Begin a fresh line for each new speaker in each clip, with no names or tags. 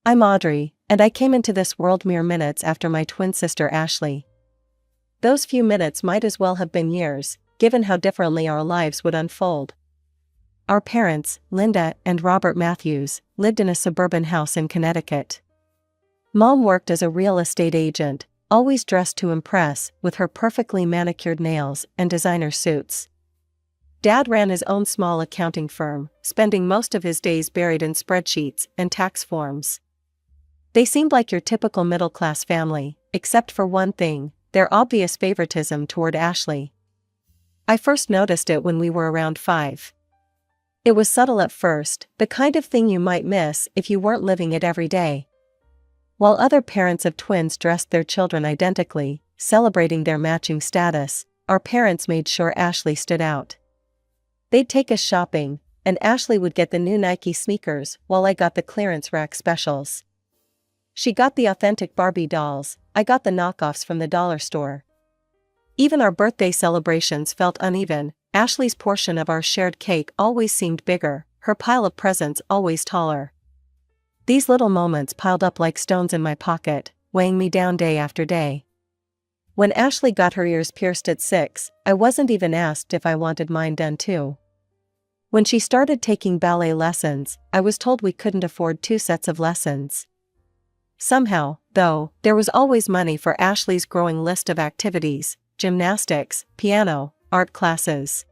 I'm Audrey, and I came into this world mere minutes after my twin sister Ashley. Those few minutes might as well have been years, given how differently our lives would unfold. Our parents, Linda and Robert Matthews, lived in a suburban house in Connecticut. Mom worked as a real estate agent, always dressed to impress, with her perfectly manicured nails and designer suits. Dad ran his own small accounting firm, spending most of his days buried in spreadsheets and tax forms. They seemed like your typical middle-class family, except for one thing, their obvious favoritism toward Ashley. I first noticed it when we were around 5. It was subtle at first, the kind of thing you might miss if you weren't living it every day. While other parents of twins dressed their children identically, celebrating their matching status, our parents made sure Ashley stood out. They'd take us shopping, and Ashley would get the new Nike sneakers while I got the clearance rack specials. She got the authentic Barbie dolls, I got the knockoffs from the dollar store. Even our birthday celebrations felt uneven. Ashley's portion of our shared cake always seemed bigger, her pile of presents always taller. These little moments piled up like stones in my pocket, weighing me down day after day. When Ashley got her ears pierced at 6, I wasn't even asked if I wanted mine done too. When she started taking ballet lessons, I was told we couldn't afford 2 sets of lessons. Somehow, though, there was always money for Ashley's growing list of activities: gymnastics, piano, art classes.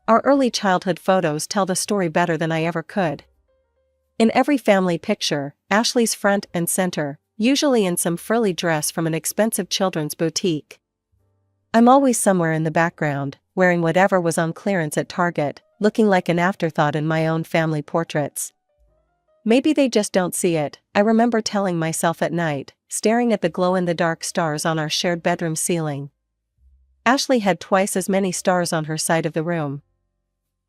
Our early childhood photos tell the story better than I ever could. In every family picture, Ashley's front and center, usually in some frilly dress from an expensive children's boutique. I'm always somewhere in the background, wearing whatever was on clearance at Target, looking like an afterthought in my own family portraits. Maybe they just don't see it, I remember telling myself at night, staring at the glow-in-the-dark stars on our shared bedroom ceiling. Ashley had twice as many stars on her side of the room.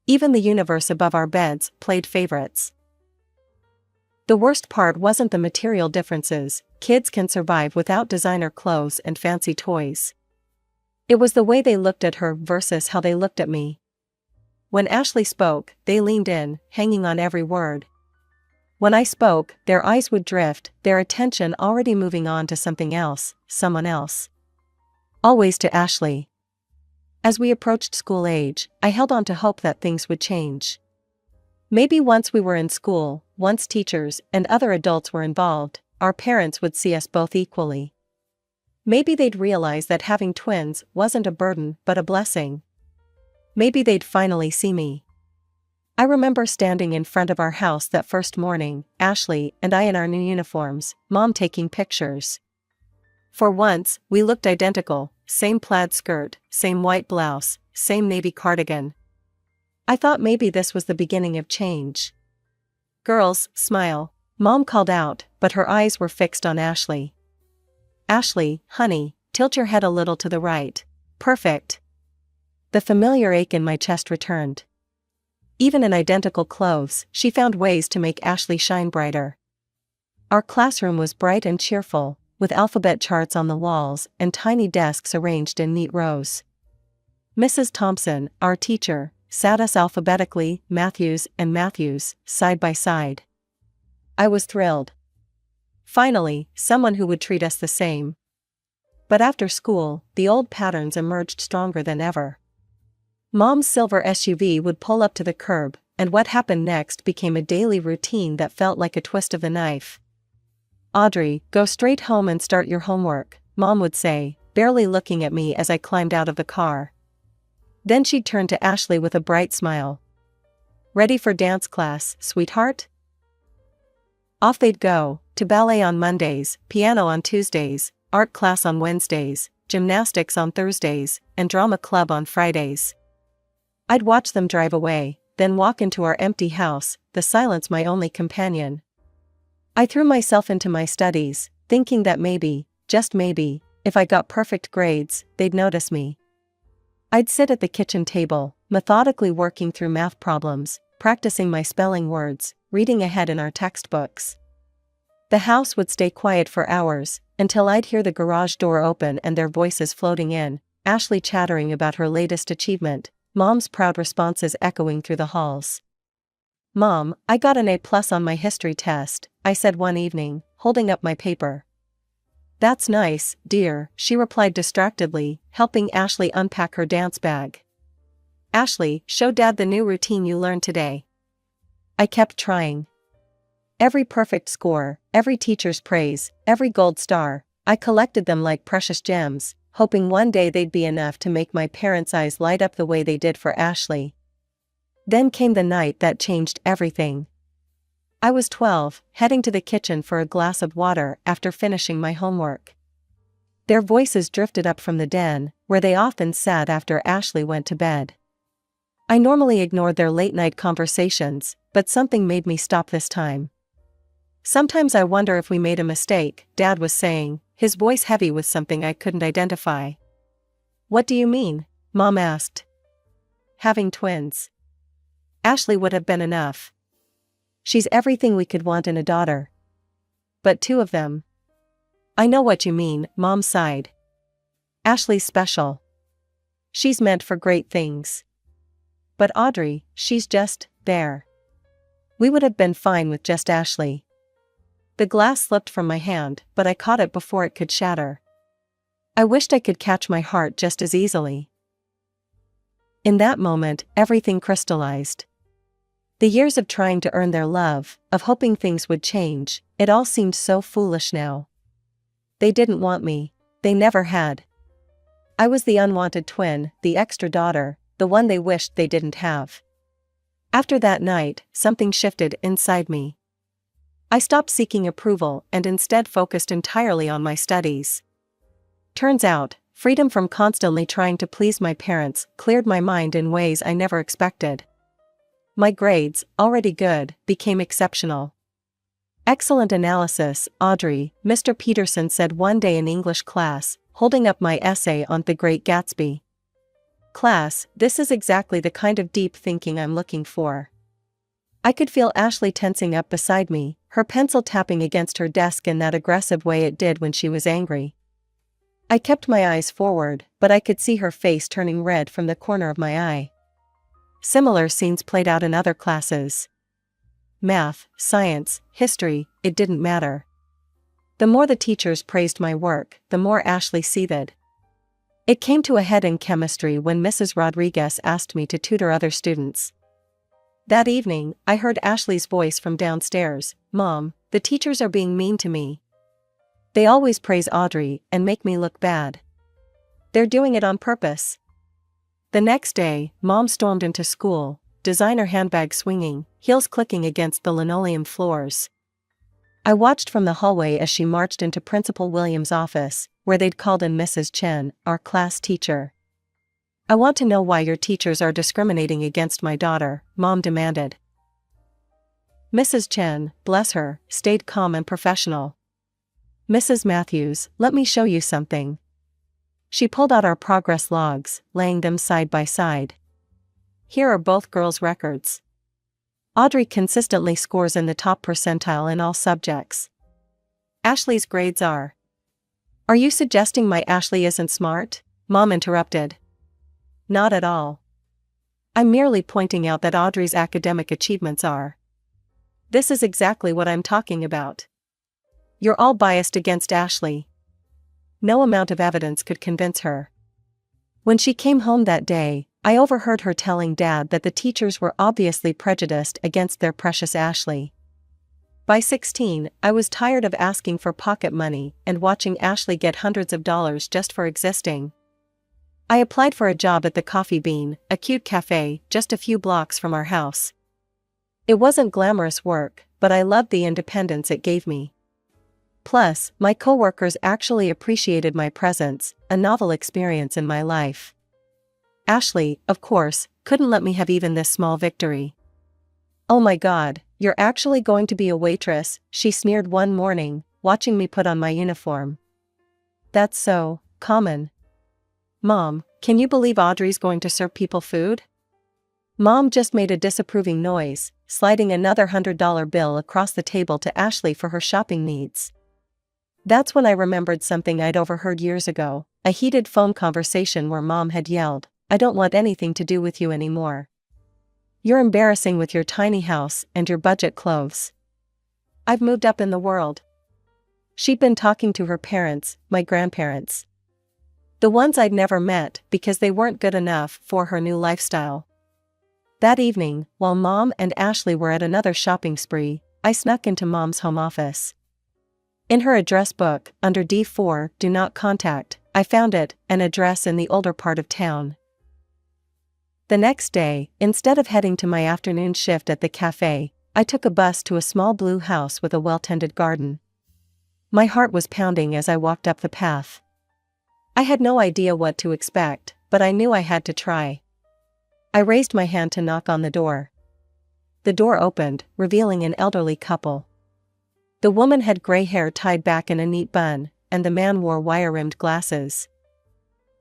Even the universe above our beds played favorites. The worst part wasn't the material differences. Kids can survive without designer clothes and fancy toys. It was the way they looked at her versus how they looked at me. When Ashley spoke, they leaned in, hanging on every word. When I spoke, their eyes would drift, their attention already moving on to something else, someone else. Always to Ashley. As we approached school age, I held on to hope that things would change. Maybe once we were in school, once teachers and other adults were involved, our parents would see us both equally. Maybe they'd realize that having twins wasn't a burden but a blessing. Maybe they'd finally see me. I remember standing in front of our house that first morning, Ashley and I in our new uniforms, Mom taking pictures. For once, we looked identical, same plaid skirt, same white blouse, same navy cardigan. I thought maybe this was the beginning of change. "Girls, smile," Mom called out, but her eyes were fixed on Ashley. "Ashley, honey, tilt your head a little to the right. Perfect." The familiar ache in my chest returned. Even in identical clothes, she found ways to make Ashley shine brighter. Our classroom was bright and cheerful, with alphabet charts on the walls and tiny desks arranged in neat rows. Mrs. Thompson, our teacher, sat us alphabetically, Matthews and Matthews, side by side. I was thrilled. Finally, someone who would treat us the same. But after school, the old patterns emerged stronger than ever. Mom's silver SUV would pull up to the curb, and what happened next became a daily routine that felt like a twist of the knife. "Audrey, go straight home and start your homework," Mom would say, barely looking at me as I climbed out of the car. Then she'd turn to Ashley with a bright smile. "Ready for dance class, sweetheart?" Off they'd go, to ballet on Mondays, piano on Tuesdays, art class on Wednesdays, gymnastics on Thursdays, and drama club on Fridays. I'd watch them drive away, then walk into our empty house, the silence my only companion. I threw myself into my studies, thinking that maybe, just maybe, if I got perfect grades, they'd notice me. I'd sit at the kitchen table, methodically working through math problems, practicing my spelling words, reading ahead in our textbooks. The house would stay quiet for hours, until I'd hear the garage door open and their voices floating in, Ashley chattering about her latest achievement, Mom's proud responses echoing through the halls. "Mom, I got an A+ on my history test," I said one evening, holding up my paper. "That's nice, dear," she replied distractedly, helping Ashley unpack her dance bag. "Ashley, show Dad the new routine you learned today." I kept trying. Every perfect score, every teacher's praise, every gold star, I collected them like precious gems, hoping one day they'd be enough to make my parents' eyes light up the way they did for Ashley. Then came the night that changed everything. I was 12, heading to the kitchen for a glass of water after finishing my homework. Their voices drifted up from the den, where they often sat after Ashley went to bed. I normally ignored their late-night conversations, but something made me stop this time. "Sometimes I wonder if we made a mistake," Dad was saying, his voice heavy with something I couldn't identify. "What do you mean?" Mom asked. "Having twins. Ashley would have been enough. She's everything we could want in a daughter. But two of them." "I know what you mean," Mom sighed. "Ashley's special. She's meant for great things. But Audrey, she's just there. We would have been fine with just Ashley." The glass slipped from my hand, but I caught it before it could shatter. I wished I could catch my heart just as easily. In that moment, everything crystallized. The years of trying to earn their love, of hoping things would change, it all seemed so foolish now. They didn't want me. They never had. I was the unwanted twin, the extra daughter, the one they wished they didn't have. After that night, something shifted inside me. I stopped seeking approval and instead focused entirely on my studies. Turns out, freedom from constantly trying to please my parents cleared my mind in ways I never expected. My grades, already good, became exceptional. "Excellent analysis, Audrey," Mr. Peterson said one day in English class, holding up my essay on The Great Gatsby. "Class, this is exactly the kind of deep thinking I'm looking for." I could feel Ashley tensing up beside me, her pencil tapping against her desk in that aggressive way it did when she was angry. I kept my eyes forward, but I could see her face turning red from the corner of my eye. Similar scenes played out in other classes. Math, science, history, it didn't matter. The more the teachers praised my work, the more Ashley seethed. It came to a head in chemistry when Mrs. Rodriguez asked me to tutor other students. That evening, I heard Ashley's voice from downstairs, "Mom, the teachers are being mean to me. They always praise Audrey and make me look bad. They're doing it on purpose." The next day, Mom stormed into school, designer handbag swinging, heels clicking against the linoleum floors. I watched from the hallway as she marched into Principal Williams' office, where they'd called in Mrs. Chen, our class teacher. "I want to know why your teachers are discriminating against my daughter," Mom demanded. Mrs. Chen, bless her, stayed calm and professional. "Mrs. Matthews, let me show you something." She pulled out our progress logs, laying them side by side. "Here are both girls' records. Audrey consistently scores in the top percentile in all subjects. Ashley's grades are." "Are you suggesting my Ashley isn't smart?" Mom interrupted. "Not at all. I'm merely pointing out that Audrey's academic achievements are. This is exactly what I'm talking about. You're all biased against Ashley." No amount of evidence could convince her. When she came home that day, I overheard her telling Dad that the teachers were obviously prejudiced against their precious Ashley. By 16, I was tired of asking for pocket money and watching Ashley get hundreds of dollars just for existing. I applied for a job at the Coffee Bean, a cute cafe just a few blocks from our house. It wasn't glamorous work, but I loved the independence it gave me. Plus, my coworkers actually appreciated my presence, a novel experience in my life. Ashley, of course, couldn't let me have even this small victory. "Oh my God, you're actually going to be a waitress," she sneered one morning, watching me put on my uniform. "That's so common. Mom, can you believe Audrey's going to serve people food?" Mom just made a disapproving noise, sliding another $100 bill across the table to Ashley for her shopping needs. That's when I remembered something I'd overheard years ago, a heated phone conversation where Mom had yelled, "I don't want anything to do with you anymore." You're embarrassing with your tiny house and your budget clothes. I've moved up in the world. She'd been talking to her parents, my grandparents. The ones I'd never met because they weren't good enough for her new lifestyle. That evening, while Mom and Ashley were at another shopping spree, I snuck into Mom's home office. In her address book, under D4, Do Not Contact, I found an address in the older part of town. The next day, instead of heading to my afternoon shift at the cafe, I took a bus to a small blue house with a well-tended garden. My heart was pounding as I walked up the path. I had no idea what to expect, but I knew I had to try. I raised my hand to knock on the door. The door opened, revealing an elderly couple. The woman had gray hair tied back in a neat bun, and the man wore wire-rimmed glasses.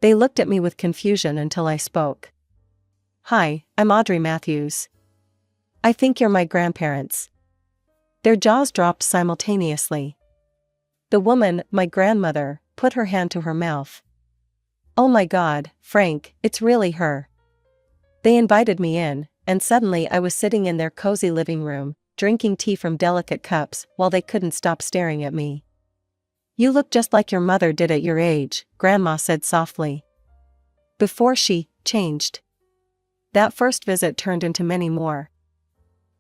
They looked at me with confusion until I spoke. "Hi, I'm Audrey Matthews. I think you're my grandparents." Their jaws dropped simultaneously. The woman, my grandmother, put her hand to her mouth. "Oh my God, Frank, it's really her." They invited me in, and suddenly I was sitting in their cozy living room, drinking tea from delicate cups while they couldn't stop staring at me. "You look just like your mother did at your age," Grandma said softly. Before she changed. That first visit turned into many more.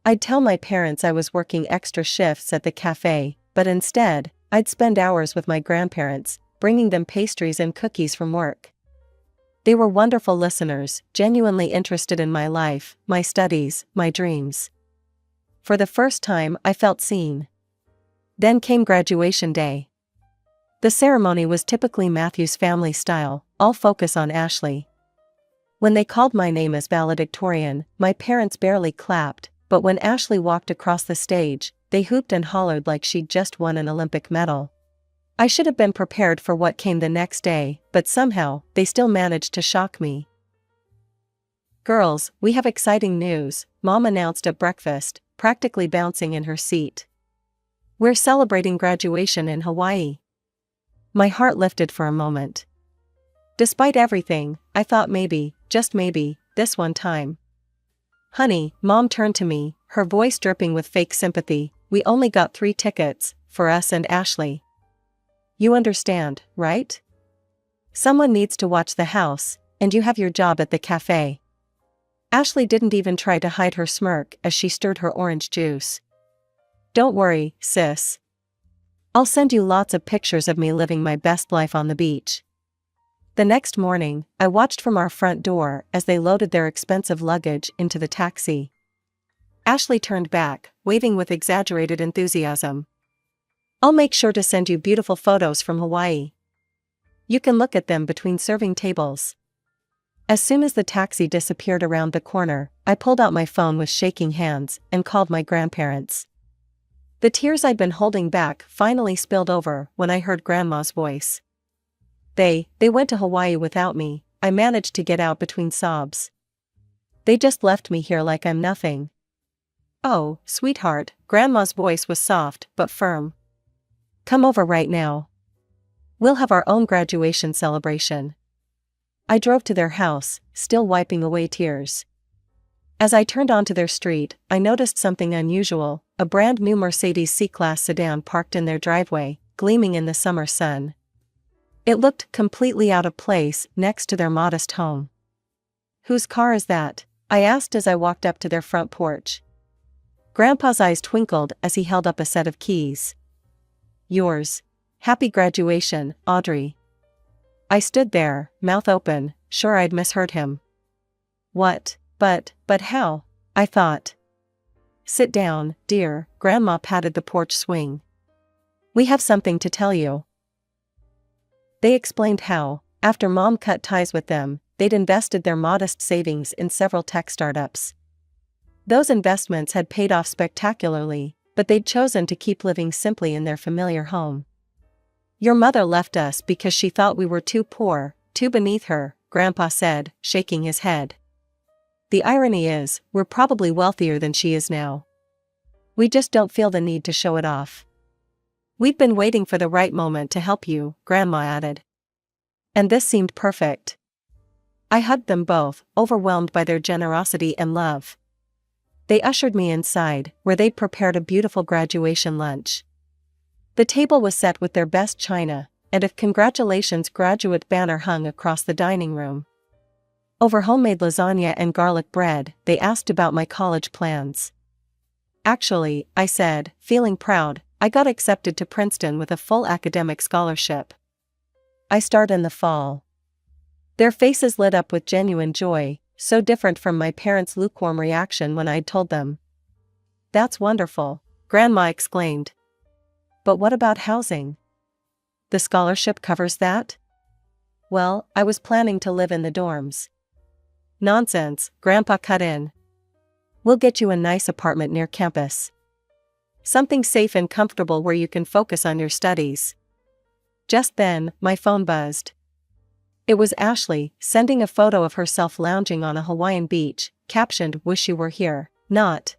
I'd tell my parents I was working extra shifts at the cafe, but instead, I'd spend hours with my grandparents, bringing them pastries and cookies from work. They were wonderful listeners, genuinely interested in my life, my studies, my dreams. For the first time, I felt seen. Then came graduation day. The ceremony was typically Matthew's family style, all focus on Ashley. When they called my name as valedictorian, my parents barely clapped, but when Ashley walked across the stage, they hooped and hollered like she'd just won an Olympic medal. I should have been prepared for what came the next day, but somehow, they still managed to shock me. "Girls, we have exciting news," Mom announced at breakfast, practically bouncing in her seat. "We're celebrating graduation in Hawaii." My heart lifted for a moment. Despite everything, I thought maybe, just maybe, this one time. "Honey," Mom turned to me, her voice dripping with fake sympathy, "we only got 3 tickets, for us and Ashley. You understand, right? Someone needs to watch the house, and you have your job at the cafe." Ashley didn't even try to hide her smirk as she stirred her orange juice. "Don't worry, sis. I'll send you lots of pictures of me living my best life on the beach." The next morning, I watched from our front door as they loaded their expensive luggage into the taxi. Ashley turned back, waving with exaggerated enthusiasm. "I'll make sure to send you beautiful photos from Hawaii. You can look at them between serving tables." As soon as the taxi disappeared around the corner, I pulled out my phone with shaking hands and called my grandparents. The tears I'd been holding back finally spilled over when I heard Grandma's voice. They went to Hawaii without me," I managed to get out between sobs. "They just left me here like I'm nothing." "Oh, sweetheart," Grandma's voice was soft but firm. "Come over right now. We'll have our own graduation celebration." I drove to their house, still wiping away tears. As I turned onto their street, I noticed something unusual, a brand new Mercedes C-Class sedan parked in their driveway, gleaming in the summer sun. It looked completely out of place next to their modest home. "Whose car is that?" I asked as I walked up to their front porch. Grandpa's eyes twinkled as he held up a set of keys. "Yours. Happy graduation, Audrey." I stood there, mouth open, sure I'd misheard him. "What? But how?" I thought. "Sit down, dear," Grandma patted the porch swing. "We have something to tell you." They explained how, after Mom cut ties with them, they'd invested their modest savings in several tech startups. Those investments had paid off spectacularly, but they'd chosen to keep living simply in their familiar home. "Your mother left us because she thought we were too poor, too beneath her," Grandpa said, shaking his head. "The irony is, we're probably wealthier than she is now. We just don't feel the need to show it off. We've been waiting for the right moment to help you," Grandma added. And this seemed perfect. I hugged them both, overwhelmed by their generosity and love. They ushered me inside, where they'd prepared a beautiful graduation lunch. The table was set with their best china, and a congratulations graduate banner hung across the dining room. Over homemade lasagna and garlic bread, they asked about my college plans. Actually, I said, feeling proud, I got accepted to Princeton with a full academic scholarship. I start in the fall. Their faces lit up with genuine joy, so different from my parents' lukewarm reaction when I'd told them. That's wonderful, Grandma exclaimed. But what about housing? The scholarship covers that? Well, I was planning to live in the dorms. Nonsense, Grandpa cut in. We'll get you a nice apartment near campus. Something safe and comfortable where you can focus on your studies. Just then, my phone buzzed. It was Ashley, sending a photo of herself lounging on a Hawaiian beach, captioned, "Wish you were here, not."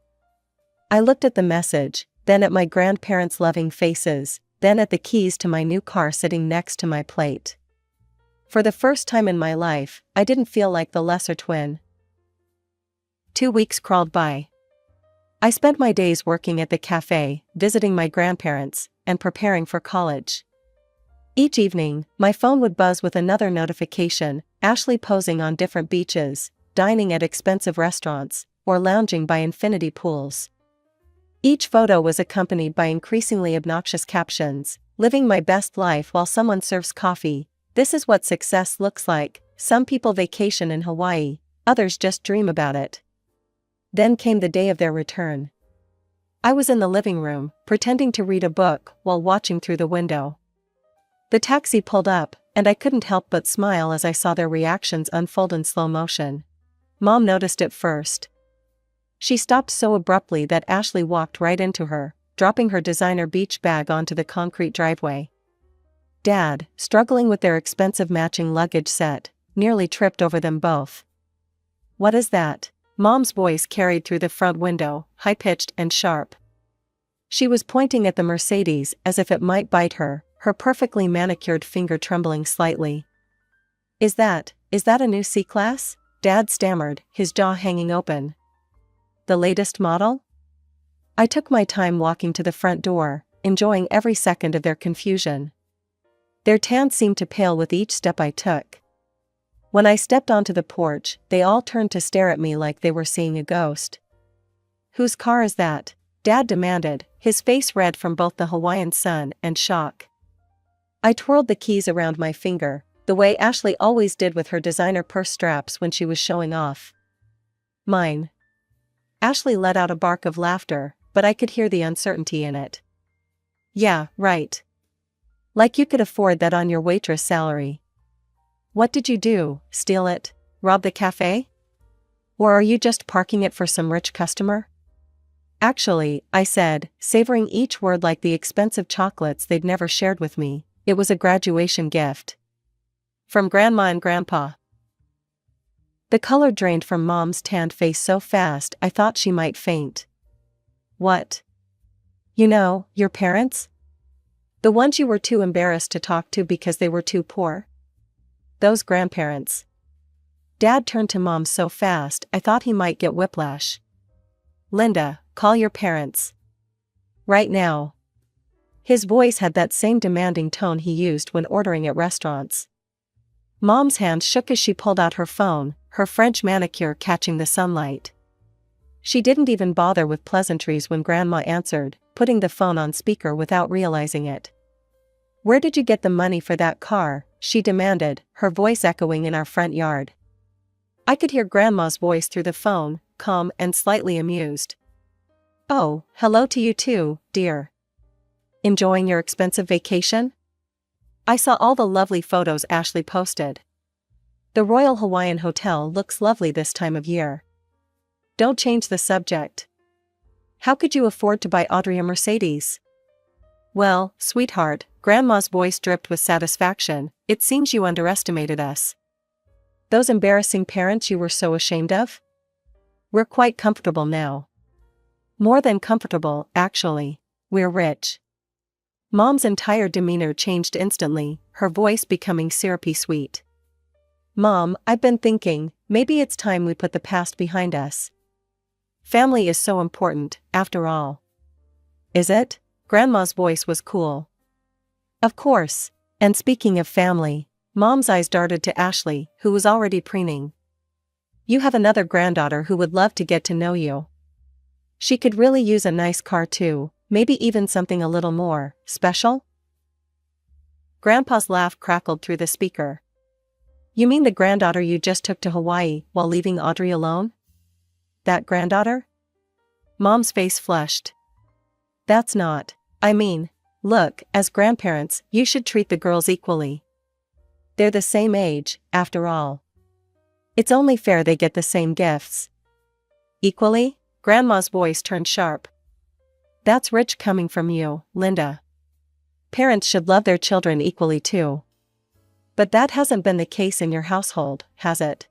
I looked at the message, then at my grandparents' loving faces, then at the keys to my new car sitting next to my plate. For the first time in my life, I didn't feel like the lesser twin. 2 weeks crawled by. I spent my days working at the cafe, visiting my grandparents, and preparing for college. Each evening, my phone would buzz with another notification, Ashley posing on different beaches, dining at expensive restaurants, or lounging by infinity pools. Each photo was accompanied by increasingly obnoxious captions, "Living my best life while someone serves coffee. This is what success looks like. Some people vacation in Hawaii, others just dream about it." Then came the day of their return. I was in the living room, pretending to read a book while watching through the window. The taxi pulled up, and I couldn't help but smile as I saw their reactions unfold in slow motion. Mom noticed it first. She stopped so abruptly that Ashley walked right into her, dropping her designer beach bag onto the concrete driveway. Dad, struggling with their expensive matching luggage set, nearly tripped over them both. "What is that?" Mom's voice carried through the front window, high-pitched and sharp. She was pointing at the Mercedes as if it might bite her, her perfectly manicured finger trembling slightly. Is that a new C-Class?" Dad stammered, his jaw hanging open. "The latest model?" I took my time walking to the front door, enjoying every second of their confusion. Their tan seemed to pale with each step I took. When I stepped onto the porch, they all turned to stare at me like they were seeing a ghost. "Whose car is that?" Dad demanded, his face red from both the Hawaiian sun and shock. I twirled the keys around my finger, the way Ashley always did with her designer purse straps when she was showing off. "Mine." Ashley let out a bark of laughter, but I could hear the uncertainty in it. "Yeah, right. Like you could afford that on your waitress salary. What did you do, steal it, rob the cafe? Or are you just parking it for some rich customer?" "Actually," I said, savoring each word like the expensive chocolates they'd never shared with me, "it was a graduation gift. From Grandma and Grandpa." The color drained from Mom's tanned face so fast I thought she might faint. "What? You know, your parents? The ones you were too embarrassed to talk to because they were too poor? Those grandparents." Dad turned to Mom so fast I thought he might get whiplash. "Linda, call your parents. Right now." His voice had that same demanding tone he used when ordering at restaurants. Mom's hand shook as she pulled out her phone, her French manicure catching the sunlight. She didn't even bother with pleasantries when Grandma answered, putting the phone on speaker without realizing it. "Where did you get the money for that car?" she demanded, her voice echoing in our front yard. I could hear Grandma's voice through the phone, calm and slightly amused. "Oh, hello to you too, dear. Enjoying your expensive vacation?" I saw all the lovely photos Ashley posted. "The Royal Hawaiian Hotel looks lovely this time of year." "Don't change the subject. How could you afford to buy Audrey a Mercedes?" "Well, sweetheart," Grandma's voice dripped with satisfaction, "it seems you underestimated us. Those embarrassing parents you were so ashamed of? We're quite comfortable now. More than comfortable, actually. We're rich." Mom's entire demeanor changed instantly, her voice becoming syrupy sweet. "Mom, I've been thinking, maybe it's time we put the past behind us." Family is so important, after all. Is it? Grandma's voice was cool. Of course. And speaking of family, Mom's eyes darted to Ashley, who was already preening. You have another granddaughter who would love to get to know you. She could really use a nice car too, maybe even something a little more special? Grandpa's laugh crackled through the speaker. You mean the granddaughter you just took to Hawaii while leaving Audrey alone? That granddaughter? Mom's face flushed. That's not. I mean, look, as grandparents, you should treat the girls equally. They're the same age, after all. It's only fair they get the same gifts. Equally? Grandma's voice turned sharp. That's rich coming from you, Linda. Parents should love their children equally too. But that hasn't been the case in your household, has it?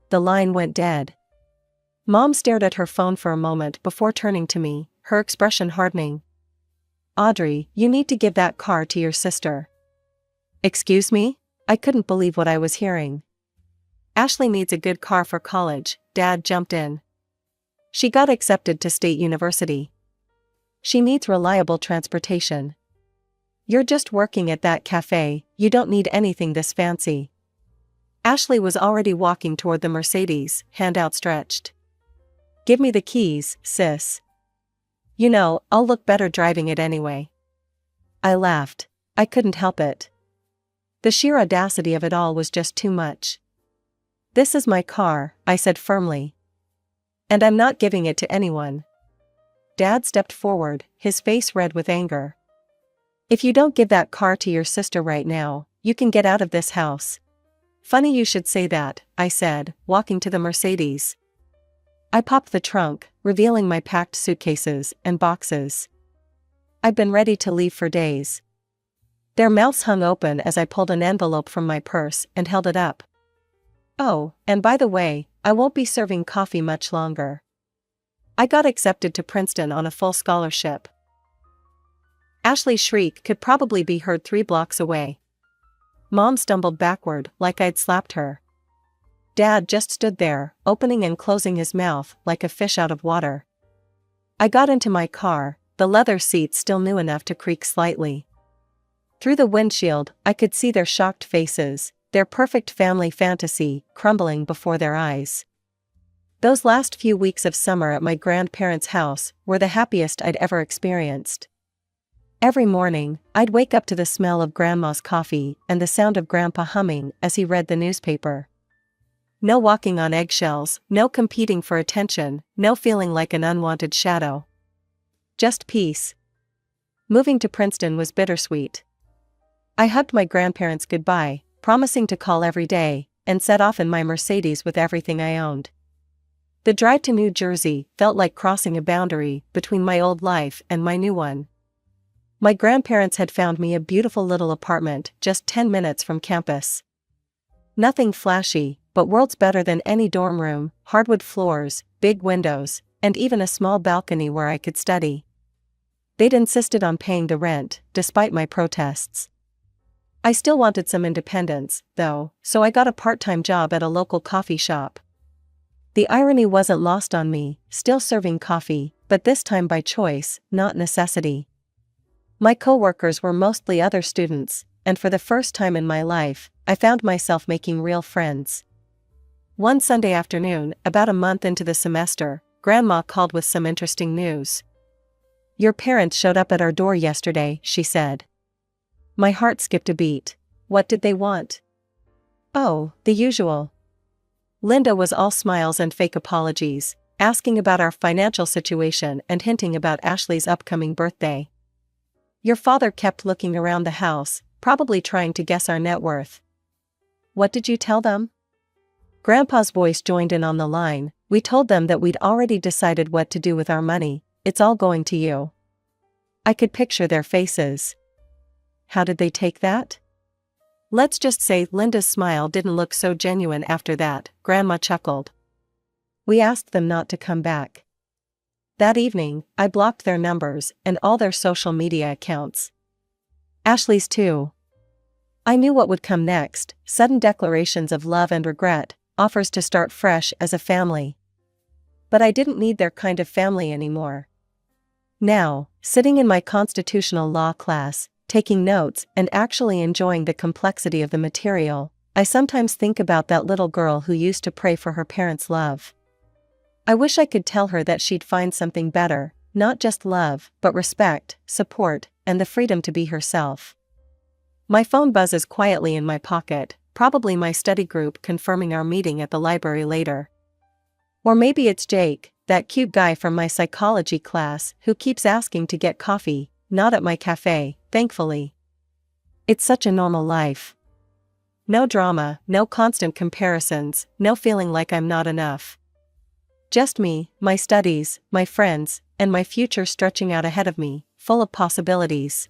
The line went dead. Mom stared at her phone for a moment before turning to me, her expression hardening. Audrey, you need to give that car to your sister. Excuse me? I couldn't believe what I was hearing. Ashley needs a good car for college, Dad jumped in. She got accepted to State University. She needs reliable transportation. You're just working at that cafe, you don't need anything this fancy. Ashley was already walking toward the Mercedes, hand outstretched. Give me the keys, sis. You know, I'll look better driving it anyway. I laughed. I couldn't help it. The sheer audacity of it all was just too much. This is my car, I said firmly. And I'm not giving it to anyone. Dad stepped forward, his face red with anger. If you don't give that car to your sister right now, you can get out of this house. Funny you should say that, I said, walking to the Mercedes. I popped the trunk, revealing my packed suitcases and boxes. I'd been ready to leave for days. Their mouths hung open as I pulled an envelope from my purse and held it up. Oh, and by the way, I won't be serving coffee much longer. I got accepted to Princeton on a full scholarship. Ashley's shriek could probably be heard 3 blocks away. Mom stumbled backward like I'd slapped her. Dad just stood there, opening and closing his mouth like a fish out of water. I got into my car, the leather seats still new enough to creak slightly. Through the windshield, I could see their shocked faces, their perfect family fantasy crumbling before their eyes. Those last few weeks of summer at my grandparents' house were the happiest I'd ever experienced. Every morning, I'd wake up to the smell of Grandma's coffee and the sound of Grandpa humming as he read the newspaper. No walking on eggshells, no competing for attention, no feeling like an unwanted shadow. Just peace. Moving to Princeton was bittersweet. I hugged my grandparents goodbye, promising to call every day, and set off in my Mercedes with everything I owned. The drive to New Jersey felt like crossing a boundary between my old life and my new one. My grandparents had found me a beautiful little apartment just 10 minutes from campus. Nothing flashy, but worlds better than any dorm room, hardwood floors, big windows, and even a small balcony where I could study. They'd insisted on paying the rent, despite my protests. I still wanted some independence, though, so I got a part-time job at a local coffee shop. The irony wasn't lost on me, still serving coffee, but this time by choice, not necessity. My co-workers were mostly other students, and for the first time in my life, I found myself making real friends. One Sunday afternoon, about a month into the semester, Grandma called with some interesting news. Your parents showed up at our door yesterday, she said. My heart skipped a beat. What did they want? Oh, the usual. Linda was all smiles and fake apologies, asking about our financial situation and hinting about Ashley's upcoming birthday. Your father kept looking around the house, probably trying to guess our net worth. What did you tell them? Grandpa's voice joined in on the line. We told them that we'd already decided what to do with our money. It's all going to you. I could picture their faces. How did they take that? Let's just say Linda's smile didn't look so genuine after that, Grandma chuckled. We asked them not to come back. That evening, I blocked their numbers and all their social media accounts. Ashley's too. I knew what would come next, sudden declarations of love and regret, offers to start fresh as a family. But I didn't need their kind of family anymore. Now, sitting in my constitutional law class, taking notes and actually enjoying the complexity of the material, I sometimes think about that little girl who used to pray for her parents' love. I wish I could tell her that she'd find something better, not just love, but respect, support, and the freedom to be herself. My phone buzzes quietly in my pocket, probably my study group confirming our meeting at the library later. Or maybe it's Jake, that cute guy from my psychology class who keeps asking to get coffee, not at my cafe, thankfully. It's such a normal life. No drama, no constant comparisons, no feeling like I'm not enough. Just me, my studies, my friends, and my future stretching out ahead of me, full of possibilities.